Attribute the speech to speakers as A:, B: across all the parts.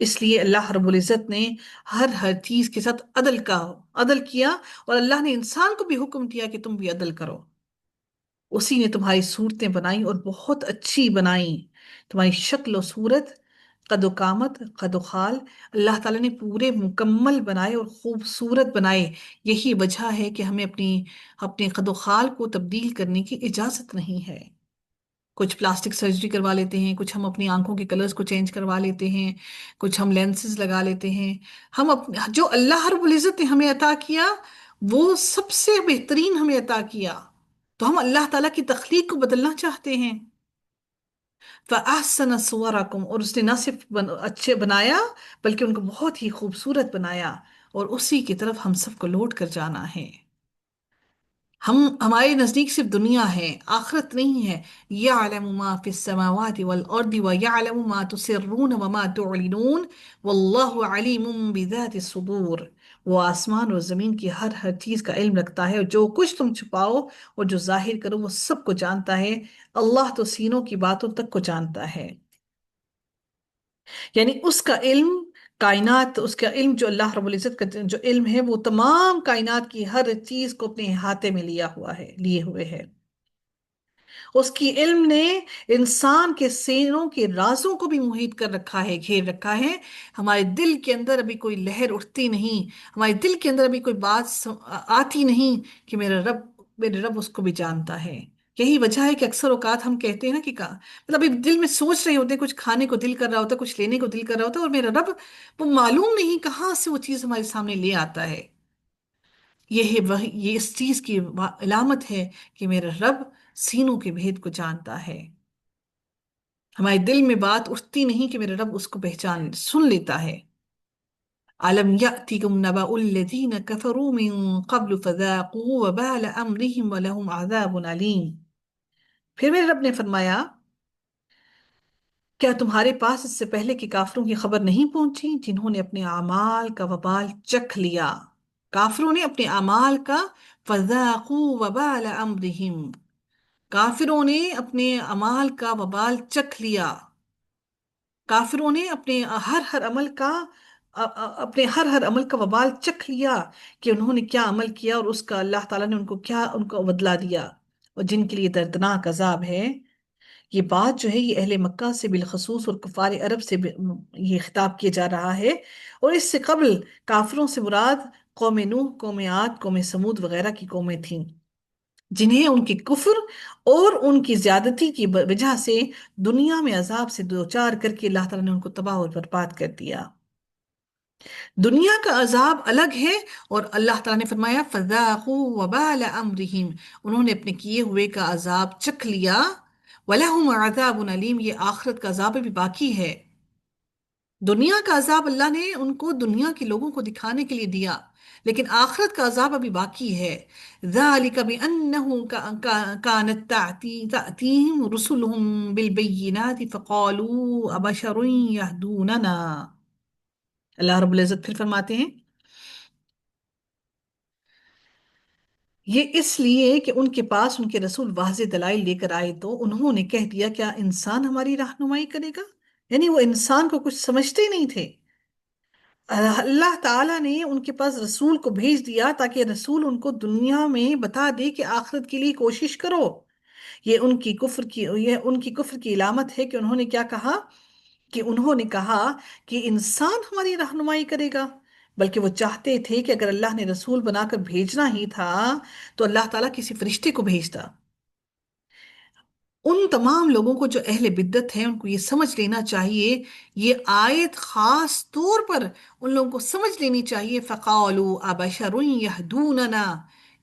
A: اس لیے اللہ رب العزت نے ہر چیز کے ساتھ عدل کیا، اور اللہ نے انسان کو بھی حکم دیا کہ تم بھی عدل کرو۔ اسی نے تمہاری صورتیں بنائی اور بہت اچھی بنائی، تمہاری شکل و صورت، قد و قامت، قد و خال، اللہ تعالیٰ نے پورے مکمل بنائے اور خوبصورت بنائے۔ یہی وجہ ہے کہ ہمیں اپنے قد و خال کو تبدیل کرنے کی اجازت نہیں ہے۔ کچھ پلاسٹک سرجری کروا لیتے ہیں، کچھ ہم اپنی آنکھوں کے کلرز کو چینج کروا لیتے ہیں، کچھ ہم لینسز لگا لیتے ہیں۔ جو اللہ رب العزت نے ہمیں عطا کیا وہ سب سے بہترین ہمیں عطا کیا، تو ہم اللہ تعالیٰ کی تخلیق کو بدلنا چاہتے ہیں۔ فَأَحْسَنَ صُوَرَكُمْ، اور اس نے نہ صرف اچھے بنایا بلکہ ان کو بہت ہی خوبصورت بنایا، اور اسی کی طرف ہم سب کو لوٹ کر جانا ہے۔ ہمارے نزدیک صرف دنیا ہے، آخرت نہیں ہے۔ يَعْلَمُ مَا فِي السَّمَاوَاتِ وَالْأَرْضِ وَيَعْلَمُ مَا تُسِرُّونَ وَمَا تُعْلِنُونَ وَاللَّهُ عَلِيمٌ بِذَاتِ الصُّدُورِ۔ وہ آسمان اور زمین کی ہر چیز کا علم رکھتا ہے، اور جو کچھ تم چھپاؤ اور جو ظاہر کرو وہ سب کو جانتا ہے۔ اللہ تو سینوں کی باتوں تک کو جانتا ہے، یعنی اس کا علم کائنات، اس کا علم جو اللہ رب العزت کا جو علم ہے وہ تمام کائنات کی ہر چیز کو اپنے احاطے میں لیے ہوئے ہے۔ اس کی علم نے انسان کے سینوں کے رازوں کو بھی محیط کر رکھا ہے، گھیر رکھا ہے۔ ہمارے دل کے اندر ابھی کوئی لہر اٹھتی نہیں، ہمارے دل کے اندر ابھی کوئی بات آتی نہیں کہ میرے رب اس کو بھی جانتا ہے۔ یہی وجہ ہے کہ اکثر اوقات ہم کہتے ہیں نا کہ مطلب ابھی دل میں سوچ رہے ہوتے ہیں، کچھ کھانے کو دل کر رہا ہوتا ہے، کچھ لینے کو دل کر رہا ہوتا ہے، اور میرا رب وہ معلوم نہیں کہاں سے وہ چیز ہمارے سامنے لے آتا ہے۔ یہ اس چیز کی علامت ہے کہ میرا رب سینوں کے بھید کو جانتا ہے۔ ہمارے دل میں بات اٹھتی نہیں کہ میرا رب اس کو سن لیتا ہے۔ أَلَمْ يَأْتِكُمْ نَبَأُ الَّذِينَ كَفَرُوا مِن قَبْلُ فَذَاقُوا وَبَالَ أَمْرِهِمْ وَلَهُمْ عَذَابٌ عَلِيمٌ۔ پھر میرے رب نے فرمایا، کیا تمہارے پاس اس سے پہلے کے کافروں کی خبر نہیں پہنچی جنہوں نے اپنے اعمال کا وبال چکھ لیا؟ کافروں نے اپنے اعمال کا، فَذَاقُوا وَبَالَ أَمْرِهِمْ، کافروں نے اپنے اعمال کا وبال چکھ لیا۔ کافروں نے اپنے ہر ہر عمل کا وبال چکھ لیا کہ انہوں نے کیا عمل کیا، اور اس کا اللہ تعالیٰ نے ان کو بدلہ دیا، اور جن کے لیے دردناک عذاب ہے۔ یہ بات جو ہے یہ اہل مکہ سے بالخصوص اور کفار عرب سے یہ خطاب کیا جا رہا ہے، اور اس سے قبل کافروں سے مراد قوم نوح، قوم عاد، قوم سمود وغیرہ کی قومیں تھیں، جنہیں ان کی کفر اور ان کی زیادتی کی وجہ سے دنیا میں عذاب سے دوچار کر کے اللہ تعالیٰ نے ان کو تباہ اور برباد کر دیا۔ دنیا کا عذاب الگ ہے، اور اللہ تعالیٰ نے فرمایا فَذَاقُوا وَبَالَ أَمْرِهِمْ، انہوں نے اپنے کیے ہوئے کا عذاب چکھ لیا۔ وَلَهُمْ عَذَابٌ عَلِيمٌ، یہ آخرت کا عذاب بھی باقی ہے۔ دنیا کا عذاب اللہ نے ان کو دنیا کے لوگوں کو دکھانے کے لیے دیا، لیکن آخرت کا عذاب ابھی باقی ہے۔ ذَلِكَ بِأَنَّهُ كَانَتْ تَأْتِيهِمْ رُسُلُهُم بِالْبَيِّنَاتِ فَقَالُوا أَبَشَرٌ يَهْدُونَنَا۔ اللہ رب العزت پھر فرماتے ہیں، یہ اس لیے کہ ان کے پاس ان کے رسول واضح دلائل لے کر آئے تو انہوں نے کہہ دیا کیا انسان ہماری رہنمائی کرے گا؟ یعنی وہ انسان کو کچھ سمجھتے ہی نہیں تھے۔ اللہ تعالیٰ نے ان کے پاس رسول کو بھیج دیا تاکہ رسول ان کو دنیا میں بتا دے کہ آخرت کے لیے کوشش کرو۔ یہ ان کی کفر کی علامت ہے کہ انہوں نے کیا کہا، کہ انہوں نے کہا کہ انسان ہماری رہنمائی کرے گا، بلکہ وہ چاہتے تھے کہ اگر اللہ نے رسول بنا کر بھیجنا ہی تھا تو اللہ تعالیٰ کسی فرشتے کو بھیجتا۔ ان تمام لوگوں کو جو اہل بدت ہیں ان کو یہ سمجھ لینا چاہیے، یہ آیت خاص طور پر ان لوگوں کو سمجھ لینی چاہیے، فَقَالُوا أَبَشَرٌ يَهْدُونَنَا،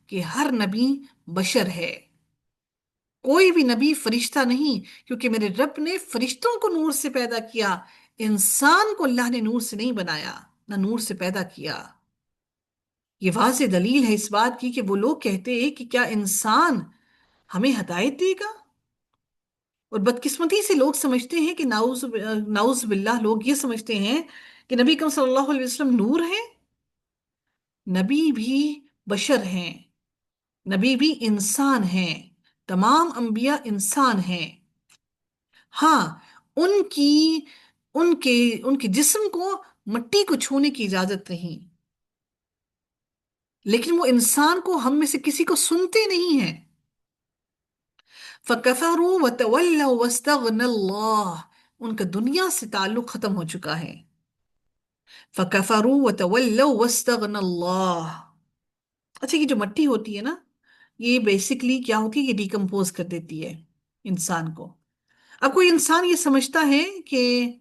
A: کہ ہر نبی بشر ہے، کوئی بھی نبی فرشتہ نہیں، کیونکہ میرے رب نے فرشتوں کو نور سے پیدا کیا، انسان کو اللہ نے نور سے نہیں بنایا نہ نور سے پیدا کیا۔ یہ واضح دلیل ہے اس بات کی کہ وہ لوگ کہتے ہیں کہ کیا انسان ہمیں ہدایت دے گا، اور بدقسمتی سے لوگ سمجھتے ہیں کہ نعوذ باللہ لوگ یہ سمجھتے ہیں کہ نبی کریم صلی اللہ علیہ وسلم نور ہیں۔ نبی بھی بشر ہیں، نبی بھی انسان ہیں، تمام انبیاء انسان ہیں۔ ہاں، ان کی ان کے جسم کو مٹی کو چھونے کی اجازت نہیں، لیکن وہ انسان کو، ہم میں سے کسی کو سنتے نہیں ہیں۔ فَكَفَرُوا وَتَوَلَّوْا وَاسْتَغْنَى اللَّهُ، ان کا دنیا سے تعلق ختم ہو چکا ہے۔ فَكَفَرُوا وَتَوَلَّوْا وَاسْتَغْنَى اللَّهُ۔ اچھا، یہ جو مٹی ہوتی ہے نا، یہ بیسیکلی کیا ہوتی ہے؟ یہ ڈیکمپوز کر دیتی ہے انسان کو۔ اب کوئی انسان یہ سمجھتا ہے کہ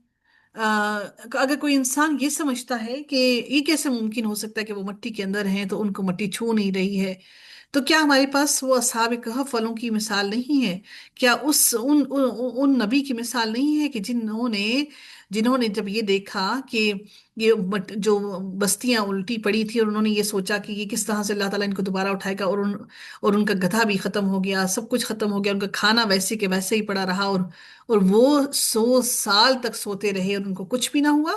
A: آ، اگر کوئی انسان یہ سمجھتا ہے کہ یہ کیسے ممکن ہو سکتا ہے کہ وہ مٹی کے اندر ہیں تو ان کو مٹی چھو نہیں رہی ہے، تو کیا ہمارے پاس وہ اصحاب کہف والوں کی مثال نہیں ہے؟ کیا ان نبی کی مثال نہیں ہے کہ جنہوں نے جب یہ دیکھا کہ یہ جو بستیاں الٹی پڑی تھی، اور انہوں نے یہ سوچا کہ یہ کس طرح سے اللہ تعالیٰ ان کو دوبارہ اٹھائے گا، اور ان کا گدھا بھی ختم ہو گیا، سب کچھ ختم ہو گیا، ان کا کھانا ویسے کہ ویسے ہی پڑا رہا، اور وہ 100 سال تک سوتے رہے اور ان کو کچھ بھی نہ ہوا۔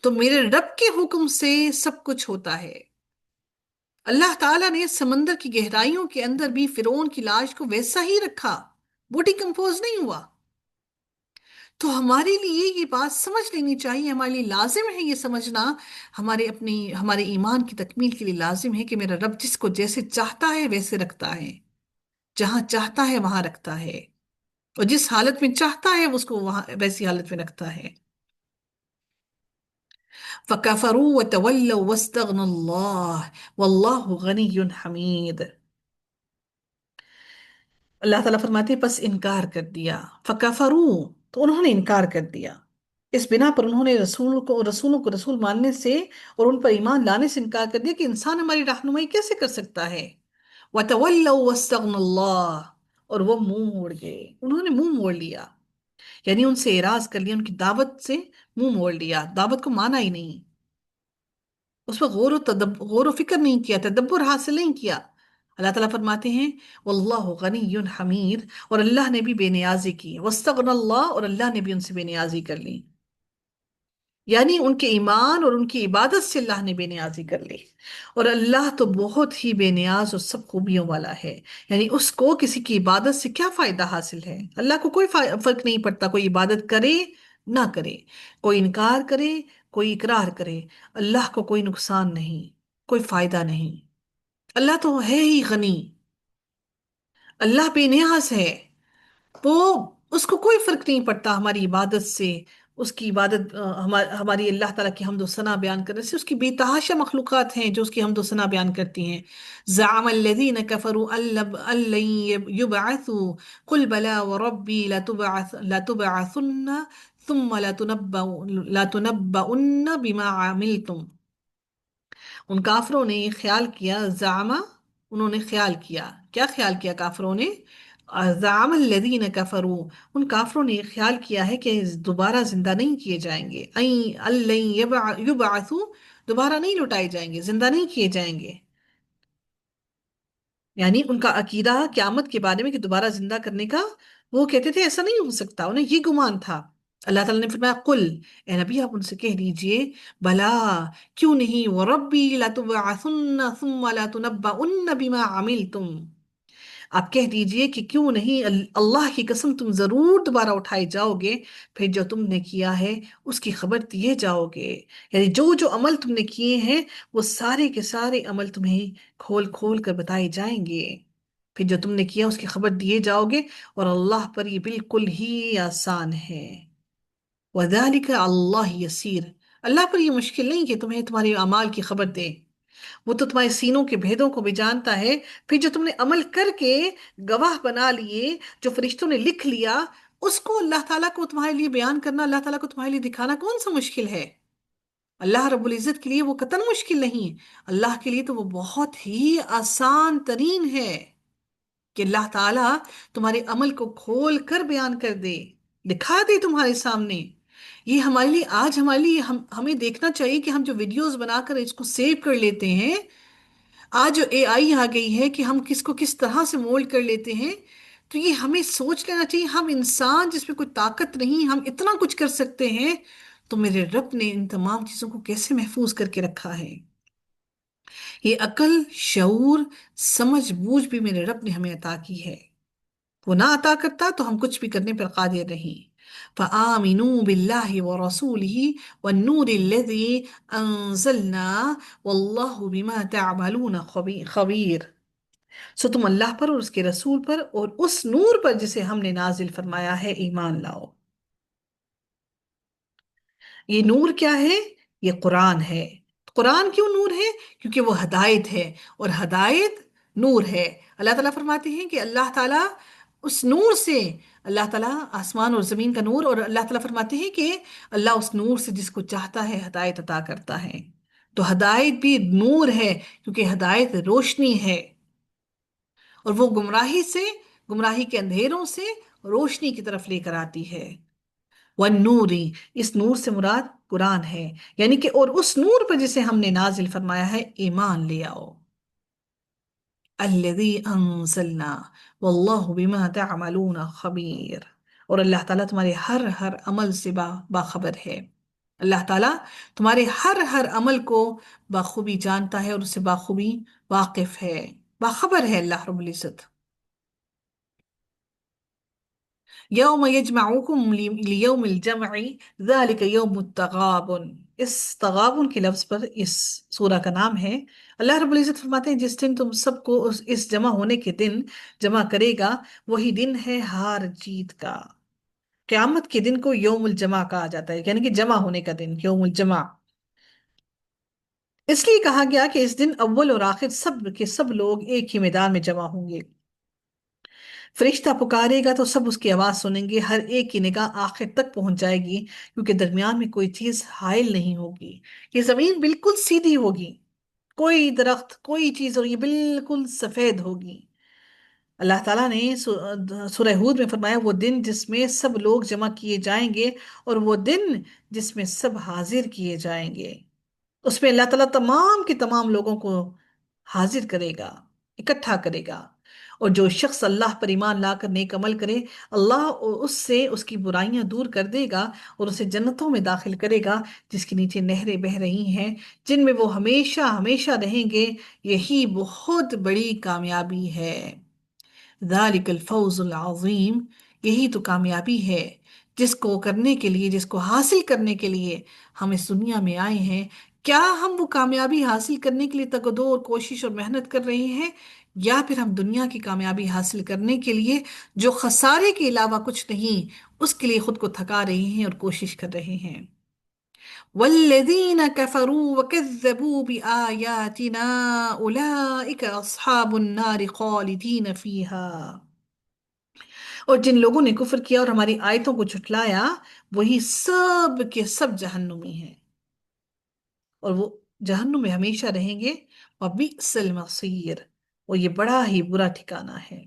A: تو میرے رب کے حکم سے سب کچھ ہوتا ہے۔ اللہ تعالیٰ نے سمندر کی گہرائیوں کے اندر بھی فرعون کی لاش کو ویسا ہی رکھا، وہ ڈیکمپوز نہیں ہوا۔ تو ہمارے لیے یہ بات سمجھ لینی چاہیے، ہمارے لیے لازم ہے یہ سمجھنا، ہمارے ایمان کی تکمیل کے لیے لازم ہے کہ میرا رب جس کو جیسے چاہتا ہے ویسے رکھتا ہے، جہاں چاہتا ہے وہاں رکھتا ہے، اور جس حالت میں چاہتا ہے اس کو وہاں ویسی حالت میں رکھتا ہے۔ فَكَفَرُوا وَتَوَلَّوْا وَاسْتَغْنَى اللَّهُ وَاللَّهُ غَنِيٌّ حَمِيدٌ۔ اللہ تعالیٰ فرماتے ہیں پس انکار کر دیا، فَكَفَرُوا، تو انہوں نے انکار کر دیا، اس بنا پر انہوں نے رسولوں کو رسول ماننے سے اور ان پر ایمان لانے سے انکار کر دیا کہ انسان ہماری رہنمائی کیسے کر سکتا ہے۔ وَتَوَلَّوْا وَاسْتَغْنَى اللَّهُ، اور وہ منہ موڑ گئے، انہوں نے منہ موڑ لیا، یعنی ان سے اعراض کر لیا، ان کی دعوت سے منہ موڑ لیا، دعوت کو مانا ہی نہیں، اس پر غور و فکر نہیں کیا، تدبر حاصل نہیں کیا۔ اللہ تعالیٰ فرماتے ہیں واللہ غنی حمید، اور اللہ نے بھی بے نیازی کی، واستغنى اللہ، اور اللہ نے بھی ان سے بے نیازی کر لی، یعنی ان کے ایمان اور ان کی عبادت سے اللہ نے بے نیازی کر لی۔ اور اللہ تو بہت ہی بے نیاز اور سب خوبیوں والا ہے، یعنی اس کو کسی کی عبادت سے کیا فائدہ حاصل ہے؟ اللہ کو کوئی فرق نہیں پڑتا، کوئی عبادت کرے نہ کرے، کوئی انکار کرے، کوئی اقرار کرے، اللہ کو کوئی نقصان نہیں، کوئی فائدہ نہیں۔ اللہ تو ہے ہی غنی، اللہ بے نیاز ہے، تو اس کو کوئی فرق نہیں پڑتا ہماری عبادت سے، اس کی عبادت ہماری اللہ تعالیٰ کی حمد و ثنا بیان کرنے سے۔ اس کی بے تحاشا مخلوقات ہیں جو اس کی حمد و ثنا بیان کرتی ہیں۔ زعم الذین کفروا ان لن یبعثوا قل بلی وربی لتبعثن ثم لتنبؤن بما عملتم۔ ان کافروں نے یہ خیال کیا، زعما، انہوں نے خیال کیا، کیا خیال کیا کافروں نے؟ زعم الذین کفروا، ان کافروں نے یہ خیال کیا ہے کہ دوبارہ زندہ نہیں کیے جائیں گے، لن یبعثوا، دوبارہ نہیں لٹائے جائیں گے، زندہ نہیں کیے جائیں گے، یعنی ان کا عقیدہ قیامت کے بارے میں کہ دوبارہ زندہ کرنے کا، وہ کہتے تھے ایسا نہیں ہو سکتا، انہیں یہ گمان تھا۔ اللہ تعالیٰ نے فرمایا قل، اے نبی آپ ان سے کہہ دیجئے بلا، کیوں نہیں، وربی لتبعثن ثم لتنبؤن بما عملتم، آپ کہہ دیجئے کہ کیوں نہیں، اللہ کی قسم تم ضرور دوبارہ اٹھائے جاؤ گے، پھر جو تم نے کیا ہے اس کی خبر دیے جاؤ گے، یعنی جو جو عمل تم نے کیے ہیں وہ سارے کے سارے عمل تمہیں کھول کھول کر بتائے جائیں گے، پھر جو تم نے کیا اس کی خبر دیے جاؤ گے، اور اللہ پر یہ بالکل ہی آسان ہے۔ وَذَلِكَ اللہ یسیر، اللہ پر یہ مشکل نہیں کہ تمہیں تمہارے اعمال کی خبر دے، وہ تو تمہارے سینوں کے بھیدوں کو بھی جانتا ہے، پھر جو تم نے عمل کر کے گواہ بنا لیے، جو فرشتوں نے لکھ لیا، اس کو اللہ تعالیٰ کو تمہارے لیے بیان کرنا، اللہ تعالیٰ کو تمہارے لیے دکھانا کون سا مشکل ہے؟ اللہ رب العزت کے لیے وہ قطعاً مشکل نہیں، اللہ کے لیے تو وہ بہت ہی آسان ترین ہے کہ اللہ تعالیٰ تمہارے عمل کو کھول کر بیان کر دے، دکھا دے تمہارے سامنے۔ یہ ہمارے لیے آج ہمارے لیے ہمیں دیکھنا چاہیے کہ ہم جو ویڈیوز بنا کر اس کو سیو کر لیتے ہیں، آج جو اے آئی آ گئی ہے کہ ہم کس کو کس طرح سے مولڈ کر لیتے ہیں، تو یہ ہمیں سوچ لینا چاہیے، ہم انسان جس میں کوئی طاقت نہیں، ہم اتنا کچھ کر سکتے ہیں، تو میرے رب نے ان تمام چیزوں کو کیسے محفوظ کر کے رکھا ہے۔ یہ عقل، شعور، سمجھ بوجھ بھی میرے رب نے ہمیں عطا کی ہے، وہ نہ عطا کرتا تو ہم کچھ بھی کرنے پر قادر نہیں۔ فآمنوا بالله ورسوله والنور الذي أنزلنا والله بما تعملون خبیر. سو تم اللہ پر اور اس کے رسول پر اور اس نور پر جسے ہم نے نازل فرمایا ہے ایمان لاؤ. یہ نور کیا ہے؟ یہ قرآن ہے. قرآن کیوں نور ہے؟ کیونکہ وہ ہدایت ہے، اور ہدایت نور ہے. اللہ تعالیٰ فرماتے ہیں کہ اللہ تعالیٰ اس نور سے، اللہ تعالیٰ آسمان اور زمین کا نور، اور اللہ تعالیٰ فرماتے ہیں کہ اللہ اس نور سے جس کو چاہتا ہے ہدایت عطا کرتا ہے. تو ہدایت بھی نور ہے، کیونکہ ہدایت روشنی ہے، اور وہ گمراہی سے، گمراہی کے اندھیروں سے روشنی کی طرف لے کر آتی ہے. والنوری، اس نور سے مراد قرآن ہے، یعنی کہ اور اس نور پر جسے ہم نے نازل فرمایا ہے ایمان لے آؤ. الذی انزلنا واللہ بما تعملون خبیر. اور اللہ تعالیٰ تمہارے ہر ہر عمل سے باخبر ہے. اللہ تعالیٰ تمہارے ہر عمل کو بخوبی جانتا ہے اور اس سے بخوبی واقف ہے، باخبر ہے اللہ رب العزت. یوم یجمعکم لیوم الجمع ذالک یوم التغابن. اس تغابن کے لفظ پر اس سورہ کا نام ہے. اللہ رب العزت فرماتے ہیں جس دن تم سب کو اس جمع ہونے کے دن جمع کرے گا، وہی دن ہے ہار جیت کا. قیامت کے دن کو یوم الجمع کہا جاتا ہے، یعنی کہ جمع ہونے کا دن، یوم الجمع. اس لیے کہا گیا کہ اس دن اول اور آخر سب کے سب لوگ ایک ہی میدان میں جمع ہوں گے. فرشتہ پکارے گا تو سب اس کی آواز سنیں گے، ہر ایک کی نگاہ آخر تک پہنچ جائے گی، کیونکہ درمیان میں کوئی چیز حائل نہیں ہوگی. یہ زمین بالکل سیدھی ہوگی، کوئی درخت کوئی چیز، اور یہ بالکل سفید ہوگی. اللہ تعالیٰ نے سورہ ہود میں فرمایا وہ دن جس میں سب لوگ جمع کیے جائیں گے، اور وہ دن جس میں سب حاضر کیے جائیں گے. اس میں اللہ تعالیٰ تمام کے تمام لوگوں کو حاضر کرے گا، اکٹھا کرے گا. اور جو شخص اللہ پر ایمان لا کر نیک عمل کرے، اللہ اس سے اس کی برائیاں دور کر دے گا اور اسے جنتوں میں داخل کرے گا، جس کے نیچے نہریں بہہ رہی ہیں، جن میں وہ ہمیشہ ہمیشہ رہیں گے. یہی بہت بڑی کامیابی ہے. ذالک الفوز العظیم. یہی تو کامیابی ہے جس کو کرنے کے لیے، جس کو حاصل کرنے کے لیے ہم اس دنیا میں آئے ہیں. کیا ہم وہ کامیابی حاصل کرنے کے لیے تگ و دو اور کوشش اور محنت کر رہے ہیں، یا پھر ہم دنیا کی کامیابی حاصل کرنے کے لیے جو خسارے کے علاوہ کچھ نہیں، اس کے لیے خود کو تھکا رہے ہیں اور کوشش کر رہے ہیں. والذین کفروا وکذبوا بآیاتنا اولئک اصحاب النار خالدین فیہا. اور جن لوگوں نے کفر کیا اور ہماری آیتوں کو جھٹلایا، وہی سب کے سب جہنمی ہیں، اور وہ جہنم میں ہمیشہ رہیں گے. وبئس المصیر. اور یہ بڑا ہی برا ٹھکانہ ہے.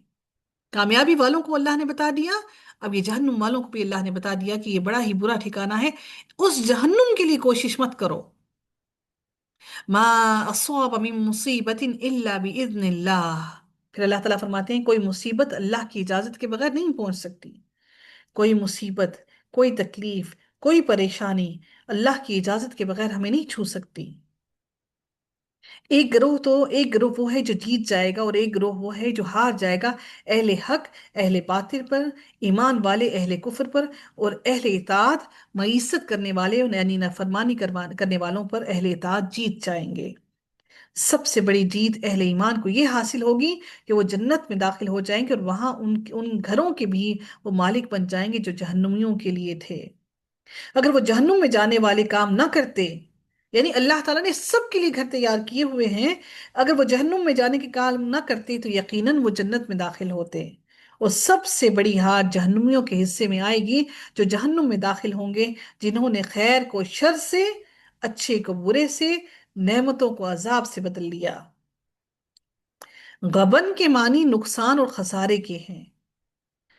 A: کامیابی والوں کو اللہ نے بتا دیا، اب یہ جہنم والوں کو بھی اللہ نے بتا دیا کہ یہ بڑا ہی برا ٹھکانہ ہے. اس جہنم کے لیے کوشش مت کرو. ما اصاب من مصیبت الا باذن اللہ. پھر اللہ تعالیٰ فرماتے ہیں کوئی مصیبت اللہ کی اجازت کے بغیر نہیں پہنچ سکتی. کوئی مصیبت، کوئی تکلیف، کوئی پریشانی اللہ کی اجازت کے بغیر ہمیں نہیں چھو سکتی. ایک گروہ وہ ہے جو جیت جائے گا، اور ایک گروہ وہ ہے جو ہار جائے گا. اہل حق اہل باطل پر، ایمان والے اہل کفر پر، اور اہل اطاعت معیست کرنے والے یعنی نافرمانی کرنے والوں پر اہل اطاعت جیت جائیں گے. سب سے بڑی جیت اہل ایمان کو یہ حاصل ہوگی کہ وہ جنت میں داخل ہو جائیں گے، اور وہاں ان گھروں کے بھی وہ مالک بن جائیں گے جو جہنمیوں کے لیے تھے. اگر وہ جہنم میں جانے والے کام نہ کرتے، یعنی اللہ تعالیٰ نے سب کے لیے گھر تیار کیے ہوئے ہیں، اگر وہ جہنم میں جانے کے کام نہ کرتے تو یقیناً وہ جنت میں داخل ہوتے. اور سب سے بڑی ہار جہنمیوں کے حصے میں آئے گی، جو جہنم میں داخل ہوں گے، جنہوں نے خیر کو شر سے، اچھے کو برے سے، نعمتوں کو عذاب سے بدل لیا. غبن کے معنی نقصان اور خسارے کے ہیں،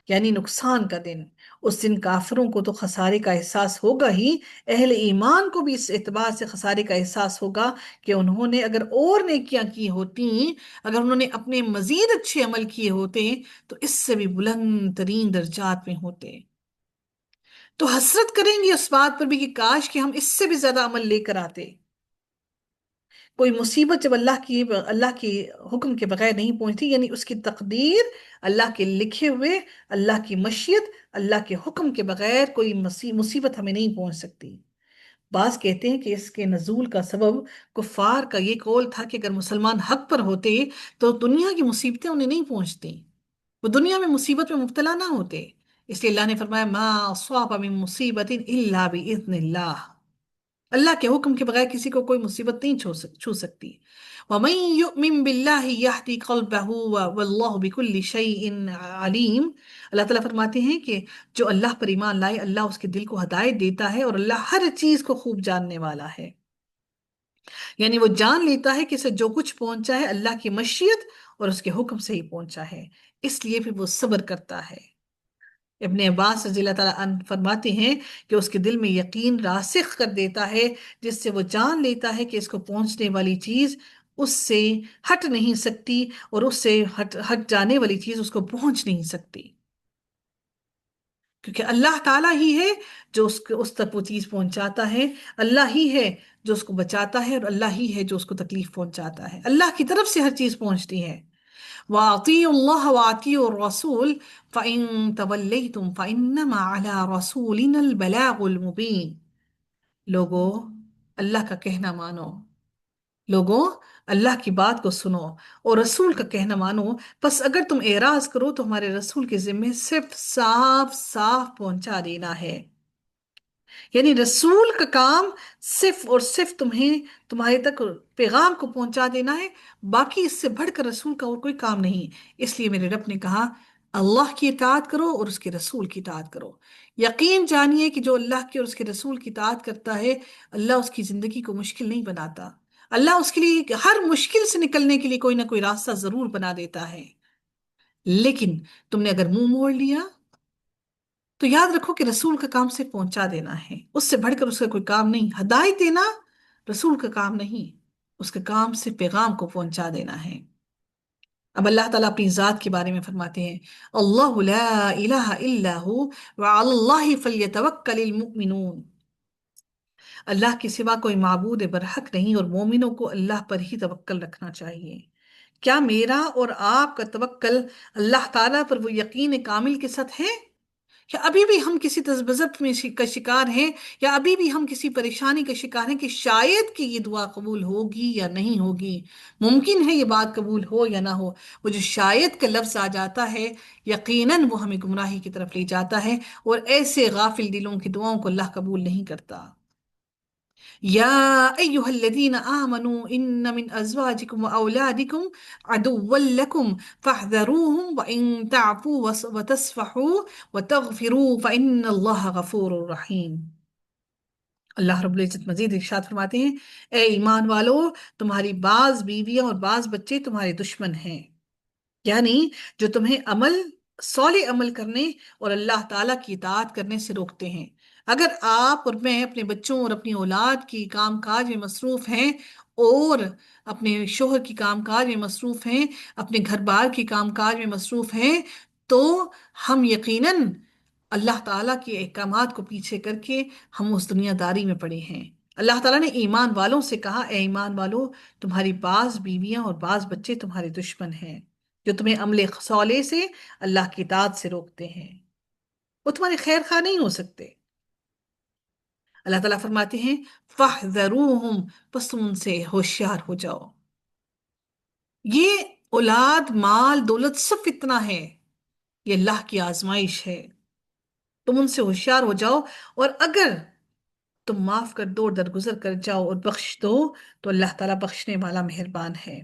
A: یعنی نقصان کا دن. اس دن کافروں کو تو خسارے کا احساس ہوگا ہی، اہل ایمان کو بھی اس اعتبار سے خسارے کا احساس ہوگا کہ انہوں نے اگر اور نیکیاں کی ہوتی، اگر انہوں نے اپنے مزید اچھے عمل کیے ہوتے تو اس سے بھی بلند ترین درجات میں ہوتے. تو حسرت کریں گے اس بات پر بھی کہ کاش کہ ہم اس سے بھی زیادہ عمل لے کر آتے، کوئی مصیبت جب اللہ کی حکم کے بغیر نہیں پہنچتی، یعنی اس کی تقدیر، اللہ کے لکھے ہوئے، اللہ کی مشیت، اللہ کے حکم کے بغیر کوئی مصیبت ہمیں نہیں پہنچ سکتی۔ بعض کہتے ہیں کہ اس کے نزول کا سبب کفار کا یہ قول تھا کہ اگر مسلمان حق پر ہوتے تو دنیا کی مصیبتیں انہیں نہیں پہنچتی، وہ دنیا میں مصیبت میں مبتلا نہ ہوتے۔ اس لیے اللہ نے فرمایا ما اصاب من مصیبت الا باذن اللہ، اللہ کے حکم کے بغیر کسی کو کوئی مصیبت نہیں چھو سکتی۔ وَمَن يُؤْمِن بِاللَّهِ يَهْدِ قَلْبَهُ وَاللَّهُ بِكُلِّ شَيْءٍ عَلِيمٌ۔ اللہ تعالیٰ فرماتے ہیں کہ جو اللہ پر ایمان لائے اللہ اس کے دل کو ہدایت دیتا ہے، اور اللہ ہر چیز کو خوب جاننے والا ہے، یعنی وہ جان لیتا ہے کہ اسے جو کچھ پہنچا ہے اللہ کی مشیت اور اس کے حکم سے ہی پہنچا ہے، اس لیے پھر وہ صبر کرتا ہے۔ ابن عباس رضی اللہ تعالیٰ عنہ فرماتے ہیں کہ اس کے دل میں یقین راسخ کر دیتا ہے، جس سے وہ جان لیتا ہے کہ اس کو پہنچنے والی چیز اس سے ہٹ نہیں سکتی، اور اس سے ہٹ جانے والی چیز اس کو پہنچ نہیں سکتی، کیونکہ اللہ تعالیٰ ہی ہے جو اس تک وہ چیز پہنچاتا ہے، اللہ ہی ہے جو اس کو بچاتا ہے، اور اللہ ہی ہے جو اس کو تکلیف پہنچاتا ہے، اللہ کی طرف سے ہر چیز پہنچتی ہے۔ وَأَطِيعُوا اللَّهَ وَأَطِيعُوا الرَّسُولَ فَإِن تَوَلَّيْتُمْ فَإِنَّمَا عَلَىٰ رَسُولِنَا الْبَلَاغُ الْمُبِينُ۔ لوگو اللہ کا کہنا مانو، لوگو اللہ کی بات کو سنو اور رسول کا کہنا مانو، پس اگر تم اعراض کرو تو ہمارے رسول کے ذمے صرف صاف صاف پہنچا دینا ہے، یعنی رسول کا کام صرف اور صرف تمہارے تک پیغام کو پہنچا دینا ہے، باقی اس سے بڑھ کر رسول کا اور کوئی کام نہیں۔ اس لیے میرے رب نے کہا اللہ کی اطاعت کرو اور اس کے رسول کی اطاعت کرو۔ یقین جانیے کہ جو اللہ کی اور اس کے رسول کی اطاعت کرتا ہے اللہ اس کی زندگی کو مشکل نہیں بناتا، اللہ اس کے لیے ہر مشکل سے نکلنے کے لیے کوئی نہ کوئی راستہ ضرور بنا دیتا ہے۔ لیکن تم نے اگر منہ موڑ لیا تو یاد رکھو کہ رسول کا کام صرف پہنچا دینا ہے، اس سے بڑھ کر اس کا کوئی کام نہیں، ہدایت دینا رسول کا کام نہیں، اس کا کام صرف پیغام کو پہنچا دینا ہے۔ اب اللہ تعالیٰ اپنی ذات کے بارے میں فرماتے ہیں اللہ لا الہ الا ہو وعلی اللہ فلیتوکل المؤمنون۔ اللہ کے سوا کوئی معبود برحق نہیں، اور مومنوں کو اللہ پر ہی توکل رکھنا چاہیے۔ کیا میرا اور آپ کا توکل اللہ تعالیٰ پر وہ یقین کامل کے ساتھ ہے، یا ابھی بھی ہم کسی تذبذب میں کا شکار ہیں، یا ابھی بھی ہم کسی پریشانی کا شکار ہیں کہ شاید کہ یہ دعا قبول ہوگی یا نہیں ہوگی، ممکن ہے یہ بات قبول ہو یا نہ ہو؟ وہ جو شاید کا لفظ آ جاتا ہے یقیناً وہ ہمیں گمراہی کی طرف لے جاتا ہے، اور ایسے غافل دلوں کی دعاؤں کو اللہ قبول نہیں کرتا۔ یا ایہا الذین آمنوا ان من ازواجکم و اولادکم عدوا لکم فاحذروہم وان تعفوا وتصفحوا وتغفروا فان اللہ غفور رحیم۔ اللہ رب العزت مزید ارشاد فرماتے ہیں اے ایمان والو، تمہاری بعض بیویاں اور بعض بچے تمہارے دشمن ہیں، یعنی جو تمہیں صالح عمل کرنے اور اللہ تعالیٰ کی اطاعت کرنے سے روکتے ہیں۔ اگر آپ اور میں اپنے بچوں اور اپنی اولاد کی کام کاج میں مصروف ہیں، اور اپنے شوہر کی کام کاج میں مصروف ہیں، اپنے گھر بار کی کام کاج میں مصروف ہیں، تو ہم یقیناً اللہ تعالیٰ کے احکامات کو پیچھے کر کے ہم اس دنیا داری میں پڑے ہیں۔ اللہ تعالیٰ نے ایمان والوں سے کہا اے ایمان والو، تمہاری بعض بیویاں اور بعض بچے تمہارے دشمن ہیں جو تمہیں عمل صالح سے، اللہ کی اطاعت سے روکتے ہیں، وہ تمہارے خیر خواہ نہیں ہو سکتے۔ اللہ تعالیٰ فرماتے ہیں فَاحْذَرُوهُمْ، پس تم ان سے ہوشیار ہو جاؤ۔ یہ اولاد مال دولت سب فتنہ ہے، یہ اللہ کی آزمائش ہے، تم ان سے ہوشیار ہو جاؤ، اور اگر تم معاف کر دو، درگزر کر جاؤ اور بخش دو تو اللہ تعالیٰ بخشنے والا مہربان ہے۔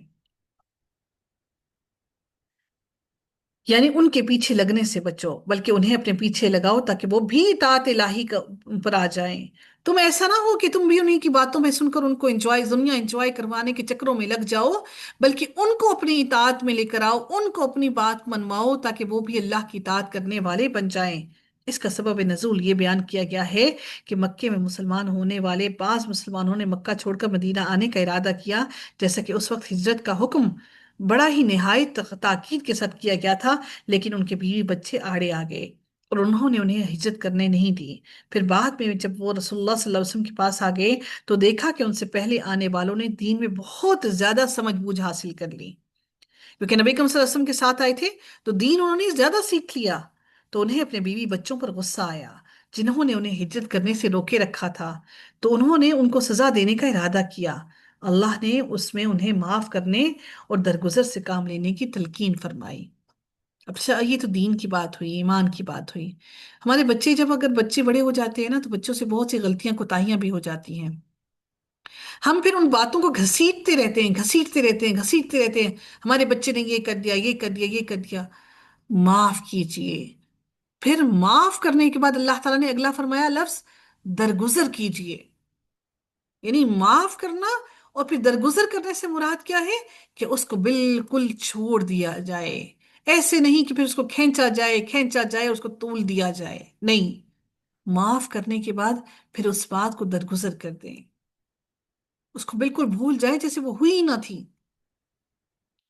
A: یعنی ان کے پیچھے لگنے سے بچو، بلکہ انہیں اپنے پیچھے لگاؤ تاکہ وہ بھی اطاعت الہی پر آ جائیں۔ تم ایسا نہ ہو کہ تم بھی انہیں کی باتوں میں سن کر ان کو دنیا انجوائے کروانے کے چکروں میں لگ جاؤ، بلکہ ان کو اپنی اطاعت میں لے کر آؤ، ان کو اپنی بات منواؤ تاکہ وہ بھی اللہ کی اطاعت کرنے والے بن جائیں۔ اس کا سبب نزول یہ بیان کیا گیا ہے کہ مکے میں مسلمان ہونے والے بعض مسلمانوں نے مکہ چھوڑ کر مدینہ آنے کا ارادہ کیا، جیسا کہ اس وقت ہجرت کا حکم بڑا ہی نہایت تاکید کے ساتھ کیا گیا تھا، لیکن ان کے بیوی بچے آڑے آ گئے۔ اور انہوں نے انہیں ہجرت کرنے نہیں دی۔ پھر بعد میں جب وہ رسول اللہ صلی اللہ علیہ وسلم کے پاس آ گئے تو دیکھا کہ ان سے پہلے آنے والوں نے دین میں بہت زیادہ سمجھ بوجھ حاصل کر لی، کیونکہ نبی کریم صلی اللہ علیہ وسلم کے ساتھ آئے تھے تو دین انہوں نے زیادہ سیکھ لیا۔ تو انہیں اپنے بیوی بچوں پر غصہ آیا جنہوں نے انہیں ہجرت کرنے سے روکے رکھا تھا، تو انہوں نے ان کو سزا دینے کا ارادہ کیا۔ اللہ نے اس میں انہیں معاف کرنے اور درگزر سے کام لینے کی تلقین فرمائی۔ اب یہ تو دین کی بات ہوئی، ایمان کی بات ہوئی۔ ہمارے بچے جب اگر بچے بڑے ہو جاتے ہیں نا تو بچوں سے بہت سی غلطیاں کوتاہیاں بھی ہو جاتی ہیں۔ ہم پھر ان باتوں کو گھسیٹتے رہتے ہیں، گھسیٹتے رہتے ہیں، گھسیٹتے رہتے ہیں، ہمارے بچے نے یہ کر دیا، یہ کر دیا، یہ کر دیا۔ معاف کیجئے۔ پھر معاف کرنے کے بعد اللہ تعالیٰ نے اگلا فرمایا لفظ درگزر کیجئے، یعنی معاف کرنا اور پھر درگزر کرنے سے مراد کیا ہے کہ اس کو بالکل چھوڑ دیا جائے۔ ایسے نہیں کہ پھر اس کو کھینچا جائے، کھینچا جائے، اس کو تول دیا جائے، نہیں، معاف کرنے کے بعد پھر اس بات کو درگزر کر دیں، اس کو بالکل بھول جائے جیسے وہ ہوئی نہ تھی۔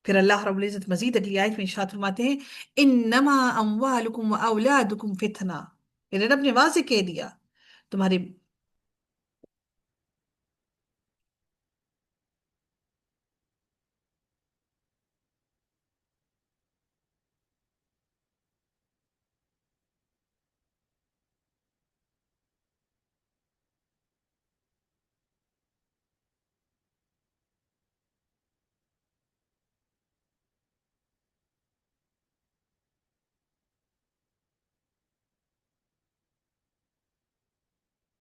A: پھر اللہ رب العزت مزید اگلی آیت میں ارشاد فرماتے ہیں انما اموالکم و اولادکم فتنہ، یعنی رب نے واضح کہہ دیا تمہارے